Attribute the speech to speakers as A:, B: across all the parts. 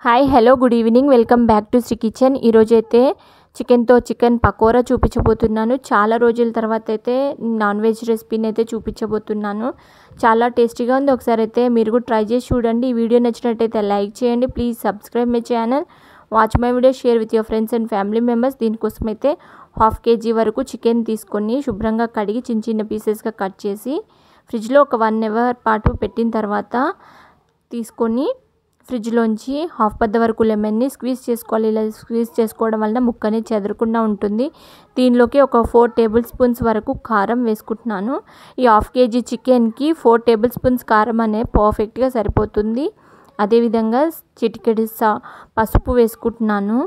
A: Hi hello good evening welcome back to Sri kitchen. ఈరోజు అయితే chicken pakora చూపించబోతున్నాను. చాలా రోజుల తర్వాత అయితే నాన్ వెజ్ రెసిపీని అయితే చూపించబోతున్నాను. చాలా టేస్టీగా ఉంది. ఒకసారి అయితే మీరు కూడా ట్రై చేసి చూడండి. ఈ వీడియో నచ్చినట్టయితే లైక్ చేయండి. Please subscribe my channel, watch my video, share with your friends and family members. దీనికోసం అయితే 1/2 kg వరకు చికెన్ తీసుకొని శుభ్రంగా కడిగి చిన్న చిన్న పీసెస్గా కట్ చేసి ఫ్రిడ్జ్లో ఒక 1 hour పాటు పెట్టిన తర్వాత తీసుకొని ఫ్రిడ్జ్లోంచి 1/2 పద్ద వరకు లెమన్ని స్క్వీజ్ చేసుకోవాలి. ఇలా స్క్వీజ్ చేసుకోవడం వల్ల ముక్కని చెదరకుండా ఉంటుంది. దీనిలోకి ఒక 4 tablespoons వరకు కారం వేసుకుంటున్నాను. ఈ 1/2 kg చికెన్కి 4 tablespoons కారం అనే పర్ఫెక్ట్గా సరిపోతుంది. అదేవిధంగా చిటికెడు పసుపు వేసుకుంటున్నాను.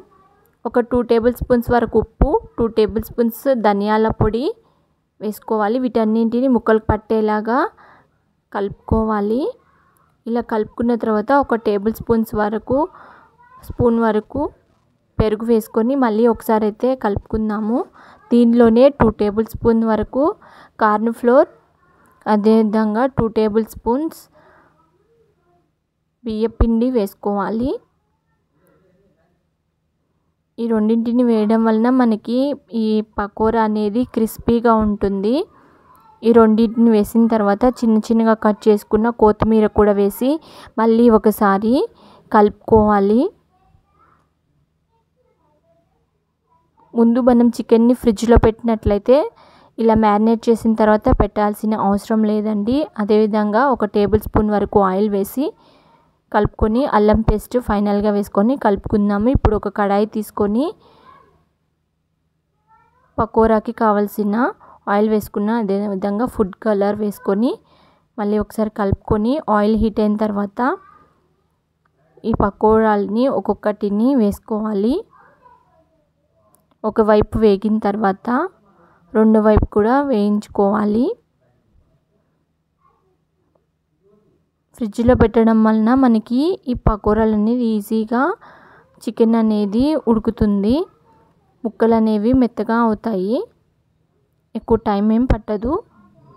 A: ఒక 2 tablespoons వరకు ఉప్పు, 2 tablespoons ధనియాల పొడి వేసుకోవాలి. వీటన్నింటిని ముక్కలు పట్టేలాగా కలుపుకోవాలి. ఇలా కలుపుకున్న తర్వాత ఒక స్పూన్ వరకు పెరుగు వేసుకొని మళ్ళీ ఒకసారి అయితే కలుపుకుందాము. దీనిలోనే 2 tablespoons వరకు కార్న్ ఫ్లోర్, అదేవిధంగా 2 tablespoons బియ్యపిండి వేసుకోవాలి. ఈ రెండింటిని వేయడం వలన మనకి ఈ పకోరా అనేది క్రిస్పీగా ఉంటుంది. ఈ రెండింటిని వేసిన తర్వాత చిన్న చిన్నగా కట్ చేసుకున్న కొత్తిమీర కూడా వేసి మళ్ళీ ఒకసారి కలుపుకోవాలి. ముందు మనం చికెన్ని ఫ్రిడ్జ్లో పెట్టినట్లయితే ఇలా మ్యారినేట్ చేసిన తర్వాత పెట్టాల్సిన అవసరం లేదండి. అదేవిధంగా ఒక tablespoon వరకు ఆయిల్ వేసి కలుపుకొని అల్లం పేస్ట్ ఫైనల్గా వేసుకొని కలుపుకుందాము. ఇప్పుడు ఒక కడాయి తీసుకొని పకోరాకి కావాల్సిన ఆయిల్ వేసుకున్న, అదేవిధంగా ఫుడ్ కలర్ వేసుకొని మళ్ళీ ఒకసారి కలుపుకొని ఆయిల్ హీట్ అయిన తర్వాత ఈ పకోరాలని ఒక్కొక్కటిని వేసుకోవాలి. ఒకవైపు వేగిన తర్వాత రెండో వైపు కూడా వేయించుకోవాలి. ఫ్రిడ్జ్లో పెట్టడం వలన మనకి ఈ పకోరాలు అనేది ఈజీగా చికెన్ అనేది ఉడుకుతుంది. ముక్కలు అనేవి మెత్తగా అవుతాయి. ఎక్కువ టైం ఏం పట్టదు.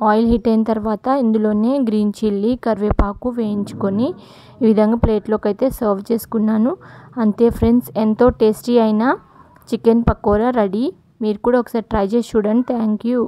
A: ఆయిల్ హీట్ అయిన తర్వాత ఇందులోనే గ్రీన్ చిల్లీ, కరివేపాకు వేయించుకొని ఈ విధంగా ప్లేట్లోకి అయితే సర్వ్ చేసుకున్నాను. అంతే ఫ్రెండ్స్, ఎంతో టేస్టీ అయిన చికెన్ పకోరా రెడీ. మీరు కూడా ఒకసారి ట్రై చేసి చూడండి. Thank you.